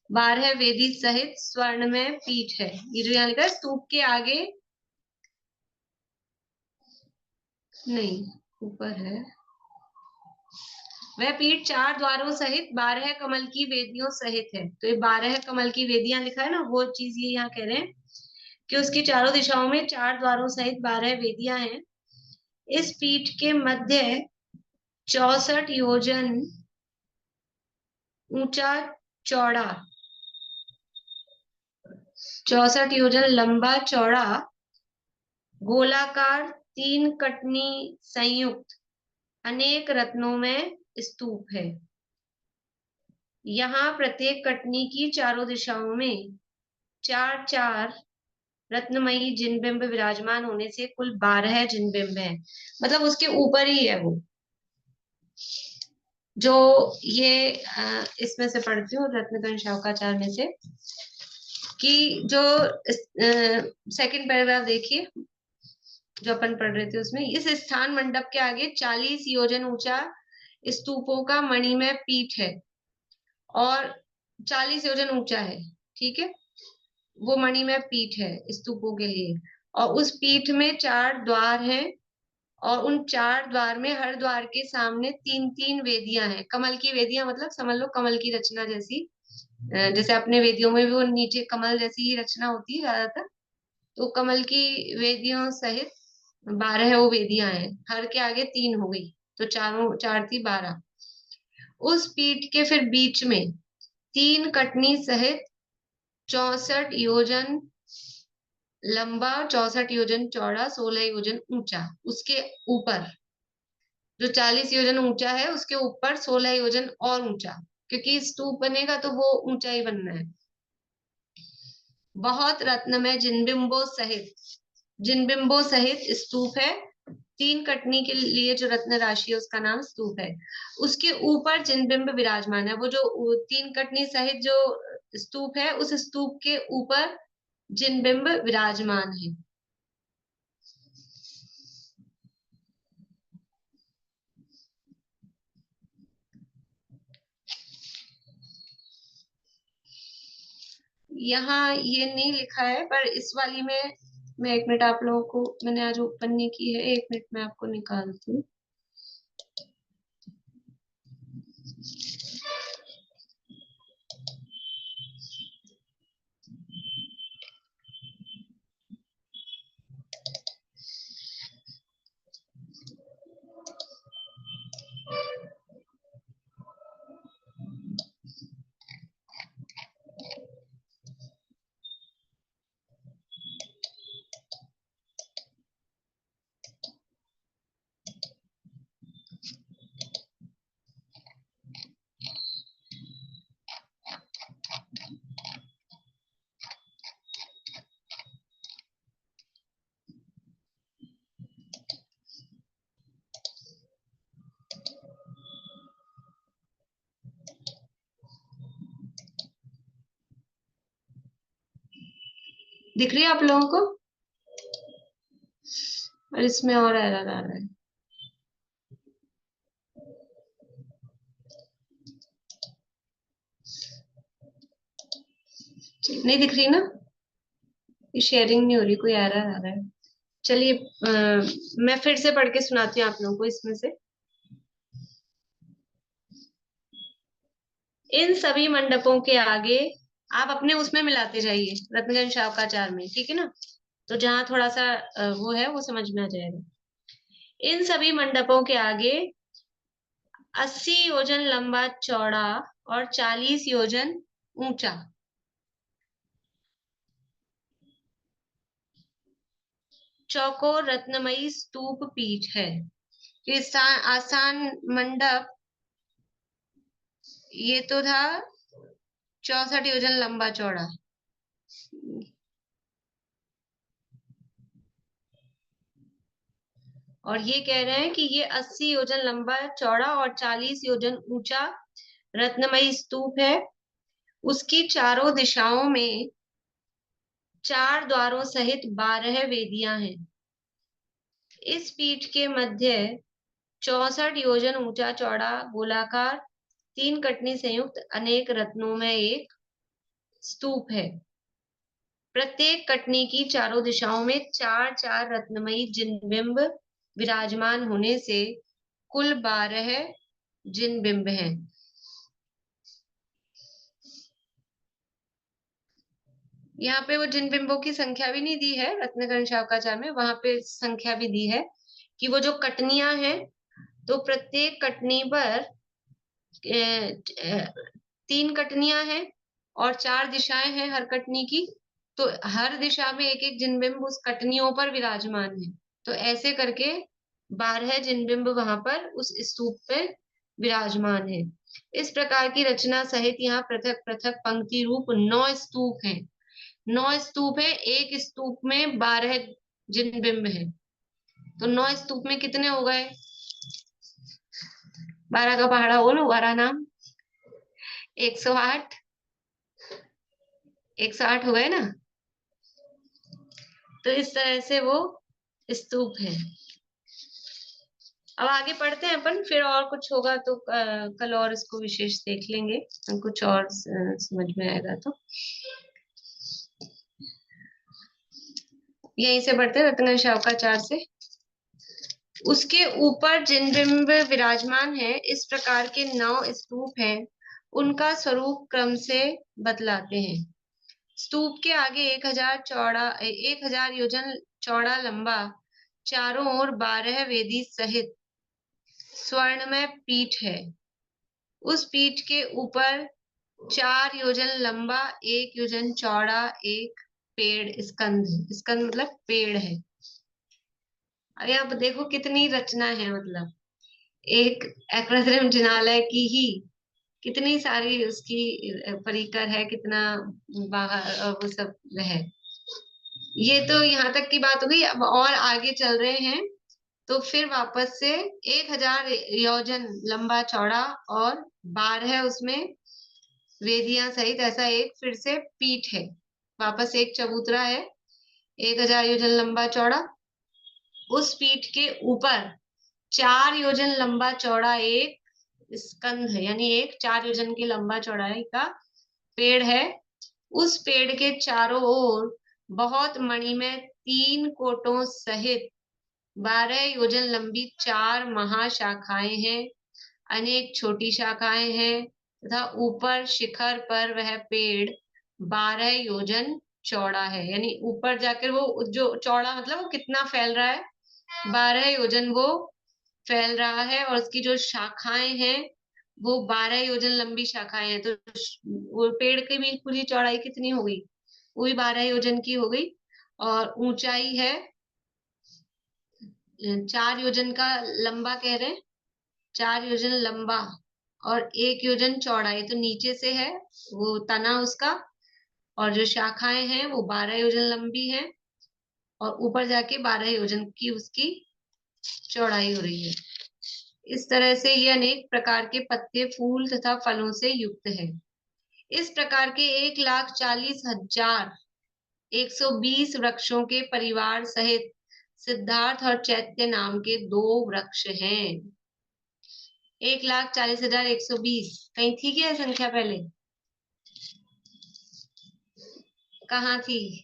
बारह वेदी सहित स्वर्ण में पीठ है। ये जो यहाँ लिखा है स्तूप के आगे नहीं, ऊपर है। वह पीठ 4 द्वारों सहित 12 कमल की वेदियों सहित है। तो ये 12 कमल की वेदियां लिखा है ना, वो चीज ये यहाँ कह रहे हैं कि उसकी चारों दिशाओं में 4 द्वारों सहित 12 वेदियां हैं। इस पीठ के मध्य 64 योजन ऊंचा चौड़ा, 64 योजन लंबा चौड़ा गोलाकार 3 कटनी संयुक्त अनेक रत्नों में स्तूप है। यहाँ प्रत्येक कटनी की चारों दिशाओं में 4 रत्नमयी जिनबिंब विराजमान होने से कुल 12 जिनबिंब हैं। मतलब उसके ऊपर ही है वो जो ये इसमें से पढ़ती हूँ रत्नकन शावकाचार्य में से कि जो सेकंड पैराग्राफ देखिए जो अपन पढ़ रहे थे उसमें, इस स्थान मंडप के आगे 40 योजन ऊंचा स्तूपों का मणिमय पीठ है और 40 योजन ऊंचा है, ठीक है। वो मणिमय पीठ है स्तूपों के लिए और उस पीठ में 4 द्वार हैं और उन 4 द्वार में हर द्वार के सामने 3-3 वेदियां हैं। कमल की वेदियां मतलब समझ लो कमल की रचना जैसी, जैसे अपने वेदियों में भी वो नीचे कमल जैसी ही रचना होती है ज्यादातर, तो कमल की वेदियों सहित 12 वो वेदियां हैं। हर के आगे 3 हो गई, तो 4 थी 12। उस पीठ के फिर बीच में 3 कटनी सहित 64 योजन लंबा, 64 योजन चौड़ा, 16 योजन ऊंचा, उसके ऊपर जो 40 योजन ऊंचा है उसके ऊपर 16 योजन और ऊंचा, क्योंकि स्तूप बनेगा तो वो ऊंचा ही बनना है। बहुत रत्नमय जिनबिंबों सहित स्तूप है। 3 कटनी के लिए जो रत्न राशि है उसका नाम स्तूप है। उसके ऊपर जिनबिंब विराजमान है। वो जो 3 कटनी सहित जो स्तूप है, उस स्तूप के ऊपर जिनबिंब विराजमान है। यहाँ ये नहीं लिखा है, पर इस वाली में मैं 1 मिनट आप लोगों को, मैंने आज ओपन नहीं की है, 1 मिनट में आपको निकालती हूँ। दिख रही है आप लोगों को? और इसमें और एरर आ रहा है। नहीं दिख रही ना? ये शेयरिंग नहीं हो रही, कोई एरर आ रहा है। चलिए मैं फिर से पढ़ के सुनाती हूँ आप लोगों को इसमें से। इन सभी मंडपों के आगे आप अपने उसमें मिलाते जाइए, रत्नगंज शावकाचार में, ठीक है ना? तो जहां थोड़ा सा वो है वो समझ में आ जाएगा। इन सभी मंडपों के आगे 80 योजन लंबा चौड़ा और 40 योजन ऊंचा चौकोर रत्नमयी स्तूप पीठ है। इस आसान मंडप ये तो था 64 योजन लंबा चौड़ा, और ये कह रहे हैं कि ये 80 योजन लंबा चौड़ा और 40 योजन ऊंचा रत्नमयी स्तूप है। उसकी चारों दिशाओं में 4 द्वारों सहित 12 वेदियां हैं। इस पीठ के मध्य 64 योजन ऊंचा चौड़ा गोलाकार 3 कटनी संयुक्त अनेक रत्नों में एक स्तूप है। प्रत्येक कटनी की चारों दिशाओं में 4-4 रत्नमयी जिनबिंब विराजमान होने से कुल 12 जिनबिंब हैं। यहाँ पे वो जिनबिंबों की संख्या भी नहीं दी है रत्नगंज शावकाचार में, वहां पे संख्या भी दी है कि वो जो कटनियां हैं, तो प्रत्येक कटनी पर 3 कटनियां हैं और 4 दिशाएं हैं हर कटनी की, तो हर दिशा में एक एक जिनबिंब उस कटनियों पर विराजमान है। तो ऐसे करके 12 जिनबिंब वहां पर उस स्तूप पे विराजमान है। इस प्रकार की रचना सहित यहाँ पृथक पृथक पंक्ति रूप 9 स्तूप हैं। 9 स्तूप है, एक स्तूप में 12 जिनबिंब है, तो 9 स्तूप में कितने हो गए? 12 का पहाड़ा बोलो, 12 नाम 108, 108 हो गए ना? तो इस तरह से वो स्तूप है। अब आगे पढ़ते हैं अपन, फिर और कुछ होगा तो कल और इसको विशेष देख लेंगे, कुछ और समझ में आएगा तो। यहीं से बढ़ते हैं रत्नगंज शावकाचार से। उसके ऊपर जिन बिंब विराजमान है, इस प्रकार के 9 स्तूप हैं, उनका स्वरूप क्रम से बतलाते हैं। स्तूप के आगे 1000 योजन चौड़ा लंबा, चारों ओर 12 वेदी सहित स्वर्णमय पीठ है। उस पीठ के ऊपर 4 योजन लंबा, 1 योजन चौड़ा एक पेड़ स्कंध, स्कंध मतलब पेड़ है। अब यहाँ पर देखो कितनी रचना है, मतलब एक एक्रोस्थिरम जिनालय की ही कितनी सारी उसकी परिकर है, कितना बाहर और वो सब है। ये तो यहाँ तक की बात हो गई। अब और आगे चल रहे हैं तो फिर वापस से 1000 योजन लंबा चौड़ा और 12 उसमें वेदियां सहित ऐसा एक फिर से पीठ है। वापस एक चबूतरा है 1000 योजन लंबा चौड़ा। उस पीठ के ऊपर 4 योजन लंबा चौड़ा एक स्कंध है, यानी एक 4 योजन की लंबा चौड़ाई का पेड़ है। उस पेड़ के चारों ओर बहुत मणिमय 3 कोटों सहित 12 योजन लंबी 4 महाशाखाएं हैं, अनेक छोटी शाखाएं हैं तथा ऊपर शिखर पर वह पेड़ 12 योजन चौड़ा है। यानी ऊपर जाकर वो जो चौड़ा मतलब वो कितना फैल रहा है, 12 योजन वो फैल रहा है। और उसकी जो शाखाएं हैं वो 12 योजन लंबी शाखाएं हैं। तो वो पेड़ की भी पूरी चौड़ाई कितनी हो गई, वो भी 12 योजन की हो गई। और ऊंचाई है 4 योजन का लंबा कह रहे हैं, 4 योजन लंबा और 1 योजन चौड़ा। ये तो नीचे से है वो तना उसका, और जो शाखाएं हैं वो 12 योजन लंबी हैं और ऊपर जाके 12 योजन की उसकी चौड़ाई हो रही है। इस तरह से ये अनेक प्रकार के पत्ते, फूल तथा फलों से युक्त है। इस प्रकार के 1,40,120 वृक्षों के परिवार सहित सिद्धार्थ और चैत्य नाम के 2 वृक्ष हैं। 1,40,120 कहीं थी क्या संख्या पहले, कहाँ थी?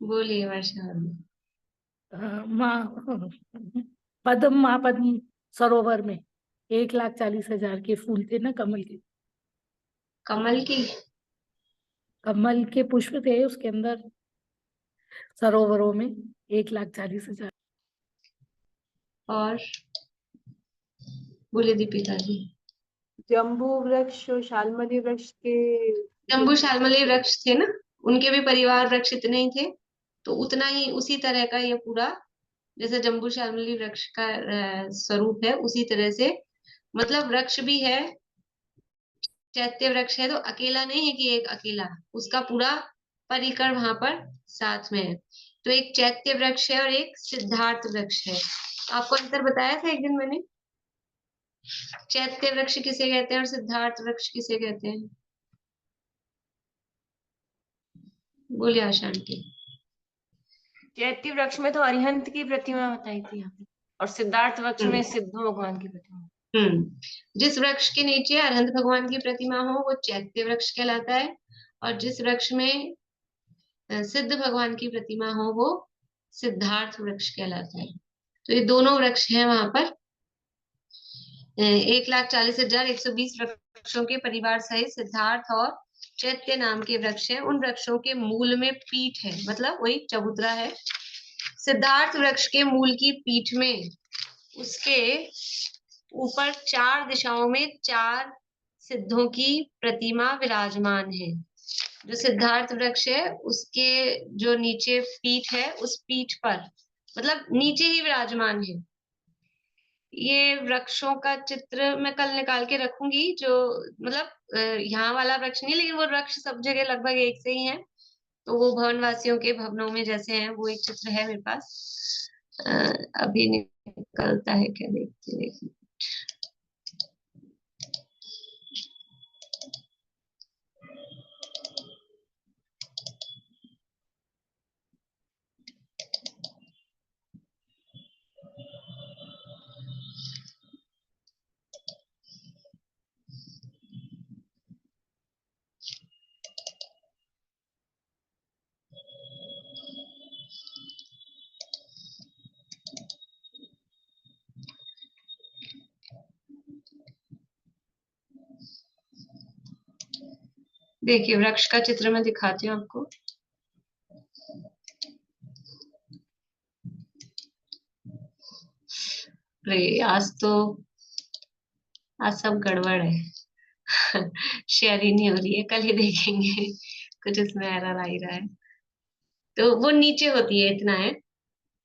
बोलिए वर्षा। पद्म महापद्म सरोवर में 1,40,000 के फूल थे ना, कमल के। कमल की? कमल के पुष्प थे उसके अंदर सरोवरों में 1,40,000। और बोले दीपिका जी। जम्बू वृक्ष और शालमली वृक्ष के जम्बू शालमली वृक्ष थे ना, उनके भी परिवार वृक्ष इतने ही थे। तो उतना ही उसी तरह का ये पूरा, जैसे जम्बू शालमली वृक्ष का स्वरूप है उसी तरह से, मतलब वृक्ष भी है। चैत्य वृक्ष है तो अकेला नहीं है कि एक अकेला, उसका पूरा परिकर वहां पर साथ में है। तो एक चैत्य वृक्ष है और एक सिद्धार्थ वृक्ष है। आपको अंतर बताया था एक दिन मैंने, चैत्य वृक्ष किसे कहते हैं और सिद्धार्थ वृक्ष किसे कहते हैं? बोलिए आशांति। चैत्य वृक्ष में तो अरिहंत की प्रतिमा बताई थी यहाँ पे, और सिद्धार्थ वृक्ष में सिद्ध भगवान की प्रतिमा। जिस वृक्ष के नीचे अरहंत भगवान की प्रतिमा हो वो चैत्य वृक्ष कहलाता है, और जिस वृक्ष में सिद्ध भगवान की प्रतिमा हो वो सिद्धार्थ वृक्ष कहलाता है। तो ये दोनों वृक्ष हैं वहां पर। 1,40,120 वृक्षों के परिवार सहित सिद्धार्थ और चैत्य नाम के वृक्ष हैं। उन वृक्षों के मूल में पीठ है, मतलब वही चबूतरा है। सिद्धार्थ वृक्ष के मूल की पीठ में उसके ऊपर 4 दिशाओं में 4 सिद्धों की प्रतिमा विराजमान है। जो सिद्धार्थ वृक्ष है उसके जो नीचे पीठ है, उस पीठ पर मतलब नीचे ही विराजमान है। ये वृक्षों का चित्र मैं कल निकाल के रखूंगी, जो मतलब यहाँ वाला वृक्ष नहीं, लेकिन वो वृक्ष सब जगह लगभग एक से ही है। तो वो भवन वासियों के भवनों में जैसे हैं वो एक चित्र है मेरे पास। अभी निकलता है क्या, देखते। देखिए वृक्ष का चित्र मैं दिखाती हूँ आपको। अरे आज सब गड़बड़ है। शेयर ही नहीं हो रही है, कल ही देखेंगे। कुछ इसमें एरर आ ही रहा है। तो वो नीचे होती है, इतना है।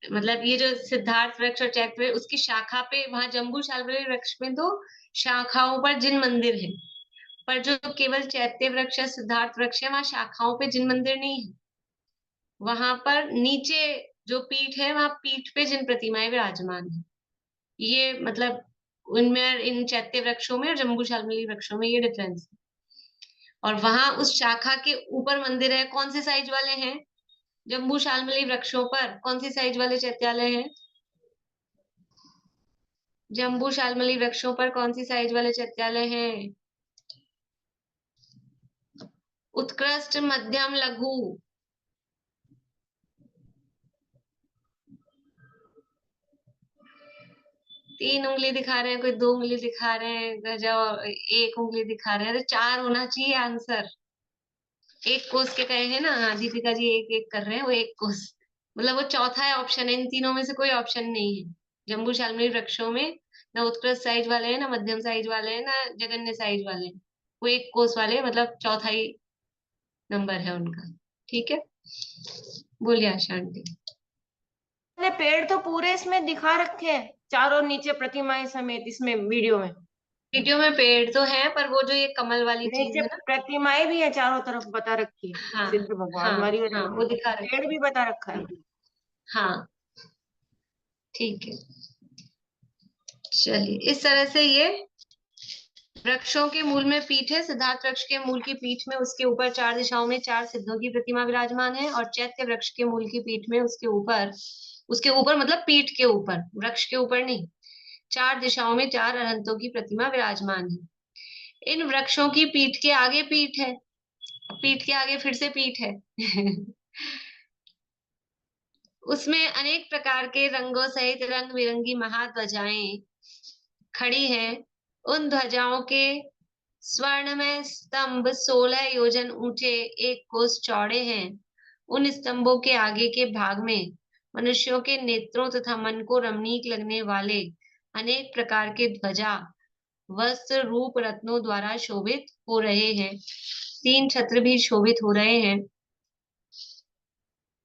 मतलब ये जो सिद्धार्थ वृक्ष और चैत्य वृक्ष, उसकी शाखा पे, वहां जम्बू शाल्मली वृक्ष में तो शाखाओं पर जिन मंदिर है, पर जो केवल चैत्य वृक्ष या सिद्धार्थ वृक्ष है, वहां शाखाओं पे जिन मंदिर नहीं है। वहां पर नीचे जो पीठ है, वहां पीठ पे जिन प्रतिमाएं विराजमान है। ये मतलब उनमें, इन चैत्य वृक्षों में और जम्बू शाल्मली वृक्षों में ये डिफरेंस है। और वहां उस शाखा के ऊपर मंदिर है। कौन से साइज वाले हैं? जम्बू शाल्मली वृक्षों पर कौन सी साइज वाले चैत्यालय हैं? जम्बू शाल्मली वृक्षों पर कौन सी साइज वाले चैत्यालय हैं? उत्कृष्ट, मध्यम, लघु। 3 उंगली दिखा रहे हैं, कोई 2 उंगली दिखा रहे हैं, गजब 1 उंगली दिखा रहे हैं। अरे 4 होना चाहिए आंसर। 1 कोस के कहे हैं ना। हाँ, दीपिका जी 1-1 कर रहे हैं, वो 1 कोस, मतलब वो चौथा है ऑप्शन है। इन तीनों में से कोई ऑप्शन नहीं है। जम्बू शाल्मली वृक्षों में ना उत्कृष्ट साइज वाले हैं, ना मध्यम साइज वाले हैं, ना जघन्य साइज वाले हैं। वो 1 कोस वाले, मतलब चौथा ही नंबर है उनका। ठीक है, बोलिए आशा आंटी। ने पेड़ तो पूरे इसमें दिखा रखे हैं, चारों नीचे प्रतिमाएं समेत, इसमें वीडियो में। वीडियो में पेड़ तो है, पर वो जो ये कमल वाली चीज नीचे है ना। प्रतिमाएं भी है चारों तरफ, बता रखी है। हाँ सिद्ध भगवान हाँ वाली, हाँ, वो दिखा रखा पेड़ भी बता रखा है। है। हाँ ठीक है, चलिए। इस तरह से ये वृक्षों के मूल में पीठ है। सिद्धार्थ वृक्ष के मूल की पीठ में उसके ऊपर 4 दिशाओं में 4 सिद्धों की प्रतिमा विराजमान है। और चैत्य वृक्ष के मूल की पीठ में उसके ऊपर मतलब पीठ के ऊपर, वृक्ष के ऊपर नहीं, 4 दिशाओं में 4 अरहंतों की प्रतिमा विराजमान है। इन वृक्षों की पीठ के आगे पीठ है, पीठ के आगे फिर से पीठ है। उसमें अनेक प्रकार के रंगों सहित रंग बिरंगी महाध्वजाएं खड़ी हैं। उन ध्वजाओं के स्वर्णमय स्तंभ 16 योजन ऊंचे, 1 कोस चौड़े हैं। उन स्तंभों के आगे के भाग में मनुष्यों के नेत्रों तथा मन को रमणीक लगने वाले अनेक प्रकार के ध्वजा, वस्त्र, रूप, रत्नों द्वारा शोभित हो रहे हैं। 3 छत्र भी शोभित हो रहे हैं।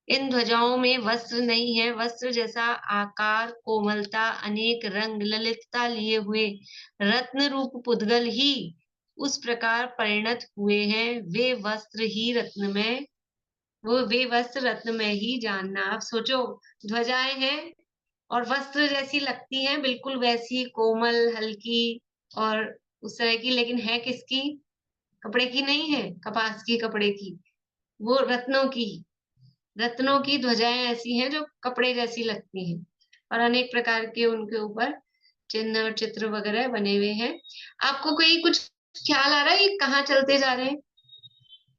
इन ध्वजाओं में वस्त्र नहीं है। वस्त्र जैसा आकार, कोमलता, अनेक रंग, ललितता लिए हुए रत्न रूप पुद्गल ही उस प्रकार परिणत हुए हैं। वे वस्त्र रत्न में ही जानना। आप सोचो, ध्वजाएं हैं और वस्त्र जैसी लगती हैं, बिल्कुल वैसी कोमल, हल्की और उस तरह की, लेकिन है किसकी? कपड़े की नहीं है, कपास की, कपड़े की, वो रत्नों की ध्वजाएं ऐसी हैं जो कपड़े जैसी लगती हैं। और अनेक प्रकार के उनके ऊपर चिन्ह और चित्र वगैरह बने हुए हैं। आपको कोई कुछ ख्याल आ रहा है ये कहाँ चलते जा रहे हैं?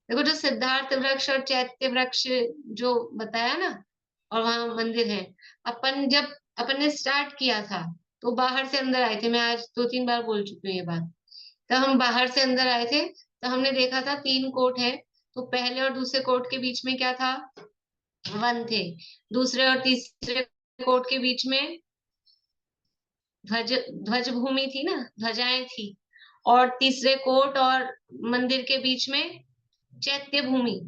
देखो, जो सिद्धार्थ वृक्ष और चैत्य वृक्ष जो बताया ना, और वहां मंदिर है। अपन ने स्टार्ट किया था तो बाहर से अंदर आए थे। मैं आज 2-3 बार बोल चुकी हूँ ये बात। तब हम बाहर से अंदर आए थे तो हमने देखा था 3 कोट है। तो पहले और दूसरे कोट के बीच में क्या था? वन थे। दूसरे और तीसरे कोट के बीच में ध्वज भूमि थी ना, ध्वजाएं थी। और तीसरे कोट और मंदिर के बीच में चैत्य भूमि।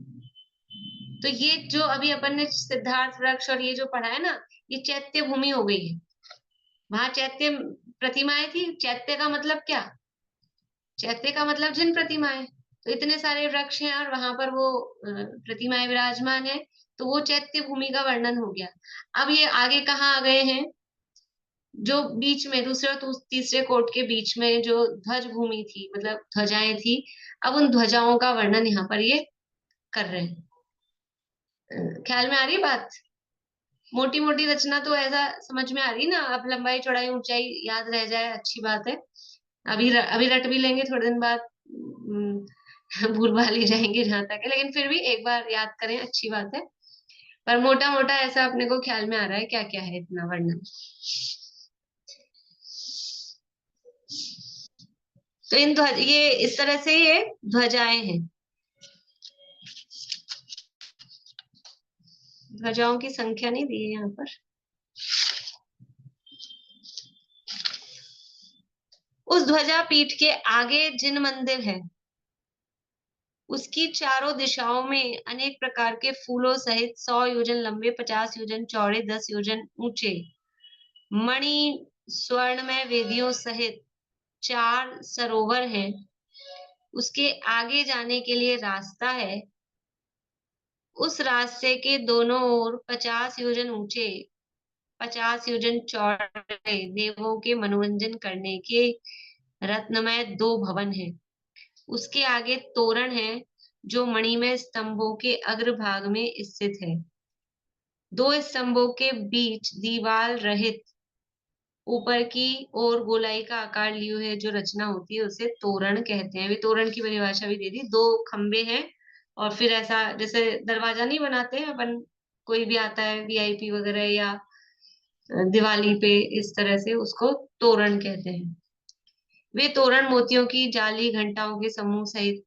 तो ये जो अभी अपन ने सिद्धार्थ वृक्ष और ये जो पढ़ा है ना, ये चैत्य भूमि हो गई है। वहां चैत्य प्रतिमाएं थी। चैत्य का मतलब क्या? चैत्य का मतलब जिन प्रतिमाएं। तो इतने सारे वृक्ष हैं और वहां पर वो प्रतिमाएं विराजमान है, तो वो चैत्य भूमि का वर्णन हो गया। अब ये आगे कहाँ आ गए हैं? जो बीच में दूसरे और तीसरे कोट के बीच में जो ध्वज भूमि थी, मतलब ध्वजाएं थी, अब उन ध्वजाओं का वर्णन यहाँ पर ये कर रहे हैं। ख्याल में आ रही है बात? मोटी मोटी रचना तो ऐसा समझ में आ रही ना। अब लंबाई चौड़ाई ऊंचाई याद रह जाए, अच्छी बात है। अभी रट भी लेंगे, थोड़े दिन बाद भूल भाल ही जाएंगे जहां तक है, लेकिन फिर भी एक बार याद करें, अच्छी बात है। पर मोटा मोटा ऐसा अपने को ख्याल में आ रहा है क्या क्या है इतना वर्णन। तो ये इस तरह से ये ध्वजाएं हैं। ध्वजाओं की संख्या नहीं दी है यहाँ पर। उस ध्वजा पीठ के आगे जिन मंदिर है उसकी चारों दिशाओं में अनेक प्रकार के फूलों सहित 100 योजन लंबे, 50 योजन चौड़े, 10 योजन ऊंचे मणि स्वर्णमय वेदियों सहित 4 सरोवर हैं। उसके आगे जाने के लिए रास्ता है। उस रास्ते के दोनों ओर 50 योजन ऊंचे, 50 योजन चौड़े देवों के मनोरंजन करने के रत्नमय 2 भवन हैं। उसके आगे तोरण है जो मणिमय स्तंभों के अग्रभाग में स्थित है। 2 स्तंभों के बीच दीवार रहित ऊपर की ओर गोलाई का आकार लिए हुए जो रचना होती है उसे तोरण कहते हैं। अभी तोरण की परिभाषा भी दे दी। 2 खंबे हैं और फिर ऐसा जैसे दरवाजा नहीं बनाते हैं अपन, कोई भी आता है वीआईपी वगैरह या दिवाली पे, इस तरह से उसको तोरण कहते हैं। वे तोरण मोतियों की जाली घंटाओं के समूह सहित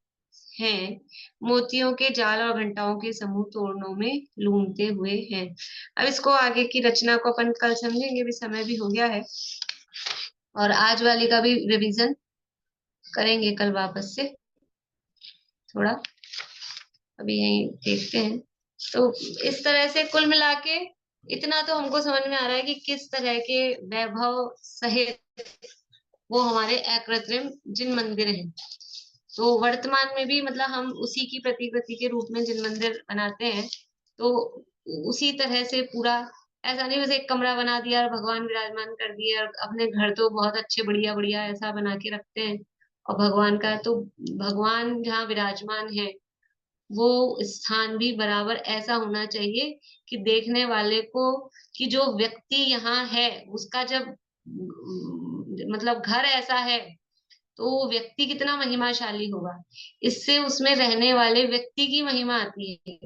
हैं। मोतियों के जाल और घंटाओं के समूह तोरणों में लूमते हुए हैं। अब इसको आगे की रचना को अपन कल समझेंगे, भी समय भी हो गया है। और आज वाली का भी रिवीजन करेंगे कल वापस से थोड़ा। अभी यही देखते हैं। तो इस तरह से कुल मिला के इतना तो हमको समझ में आ रहा है कि किस तरह के वैभव सहित वो हमारे अकृत्रिम जिन मंदिर हैं। तो वर्तमान में भी मतलब हम उसी की प्रतिकृति के रूप में जिन मंदिर बनाते हैं, तो उसी तरह से पूरा ऐसा नहीं बस एक कमरा बना दिया और भगवान विराजमान कर दिए, और अपने घर तो बहुत अच्छे बढ़िया बढ़िया ऐसा बना के रखते हैं। और भगवान का तो भगवान जहाँ विराजमान है वो स्थान भी बराबर ऐसा होना चाहिए कि देखने वाले को, कि जो व्यक्ति यहाँ है उसका जब मतलब घर ऐसा है तो वो व्यक्ति कितना महिमाशाली होगा, इससे उसमें रहने वाले व्यक्ति की महिमा आती है।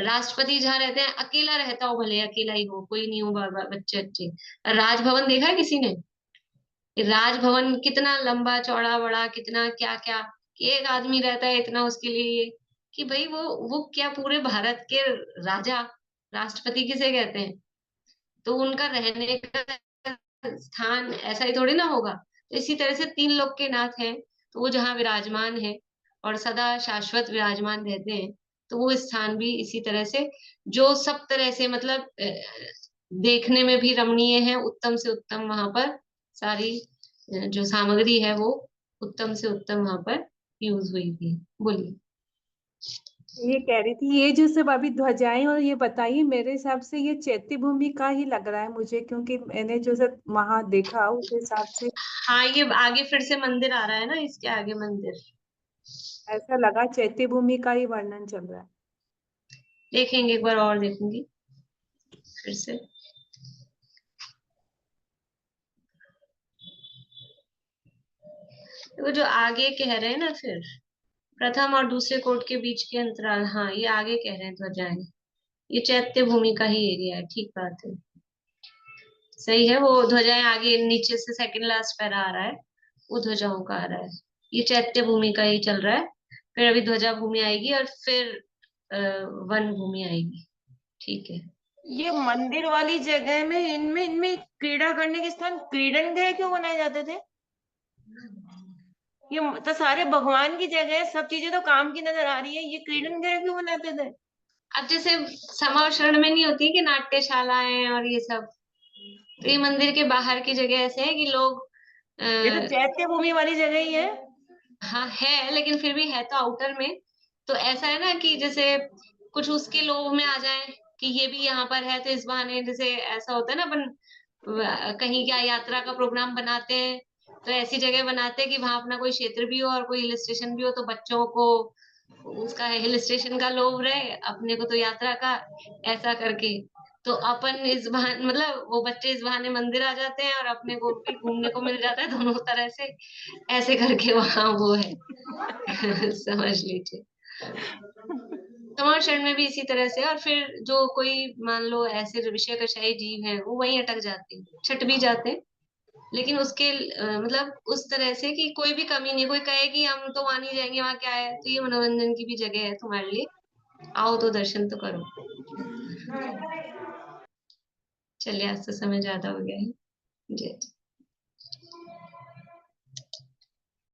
राष्ट्रपति जहाँ रहते हैं अकेला रहता हो, भले अकेला ही हो, कोई नहीं हो, बच्चे अच्छे। राजभवन देखा है किसी ने? राजभवन कितना लंबा चौड़ा बड़ा, कितना क्या क्या, कि एक आदमी रहता है इतना, उसके लिए ये कि भाई वो क्या पूरे भारत के राजा, राष्ट्रपति किसे कहते हैं, तो उनका रहने का स्थान ऐसा ही थोड़ी ना होगा। तो इसी तरह से 3 लोक के नाथ हैं, तो वो जहाँ विराजमान है और सदा शाश्वत विराजमान रहते हैं, तो वो स्थान भी इसी तरह से जो सब तरह से मतलब देखने में भी रमणीय है, उत्तम से उत्तम वहां पर सारी जो सामग्री है वो उत्तम से उत्तम वहां पर यूज हुई थी। बोलिए। ये कह रही थी, ये जो सब अभी ध्वजाएं और ये बताइए, मेरे हिसाब से ये चैत्य भूमि का ही लग रहा है मुझे, क्योंकि मैंने जो सब वहां देखा उस हिसाब से हाँ, ये आगे फिर से मंदिर आ रहा है ना, इसके आगे मंदिर, ऐसा लगा चैत्य भूमि का ही वर्णन चल रहा है। देखेंगे एक बार और, देखूंगी फिर से। वो जो आगे कह रहे हैं ना, फिर प्रथम और दूसरे कोट के बीच के अंतराल, हाँ ये आगे कह रहे हैं ध्वजाएं, ये चैत्य भूमि का ही एरिया है। ठीक बात है, सही है। वो ध्वजाएं आगे नीचे से सेकंड लास्ट पैरा आ रहा है, वो ध्वजाओं का आ रहा है। ये चैत्य भूमि का ही चल रहा है। फिर अभी ध्वजा भूमि आएगी और फिर वन भूमि आएगी। ठीक है। ये मंदिर वाली जगह में इनमें इनमें क्रीड़ा करने के स्थान क्रीडन गृह क्यों बनाए जाते थे? ये तो सारे भगवान की जगह है, सब चीजें तो काम की नजर आ रही है, ये क्रीडन गृह क्यों बनाते थे? अब जैसे समावरण में नहीं होती कि नाट्यशालाएं और ये सब, तो ये मंदिर के बाहर की जगह ऐसे है कि लोग ये तो चैत्य भूमि वाली जगह ही है। हाँ है, लेकिन फिर भी है तो आउटर में। तो ऐसा है ना कि जैसे कुछ उसके लोभ में आ जाए कि ये भी यहाँ पर है, तो इस बहाने जैसे ऐसा होता है ना, अपन कहीं क्या यात्रा का प्रोग्राम बनाते हैं तो ऐसी जगह बनाते हैं कि वहां अपना कोई क्षेत्र भी हो और कोई हिल स्टेशन भी हो, तो बच्चों को उसका हिल स्टेशन का लोभ रहे, अपने को तो यात्रा का, ऐसा करके। तो अपन इस बहाने मतलब वो बच्चे इस बहाने मंदिर आ जाते हैं और अपने को भी घूमने को मिल जाता है दोनों तरह से, ऐसे करके वहां वो है। समझ लीजिए। समाज में भी इसी तरह से। और फिर जो कोई मान लो ऐसे विषय कषाई जीव हैं वो वहीं अटक जाते हैं, छट भी जाते हैं, लेकिन उसके मतलब उस तरह से कि कोई भी कमी नहीं, कोई कहे कि हम तो वहां नहीं जाएंगे, वहां क्या है, तो ये मनोरंजन की भी जगह है तुम्हारे लिए, आओ तो दर्शन तो करो। चलिए, आज तो समय ज्यादा हो गया है। जय जय।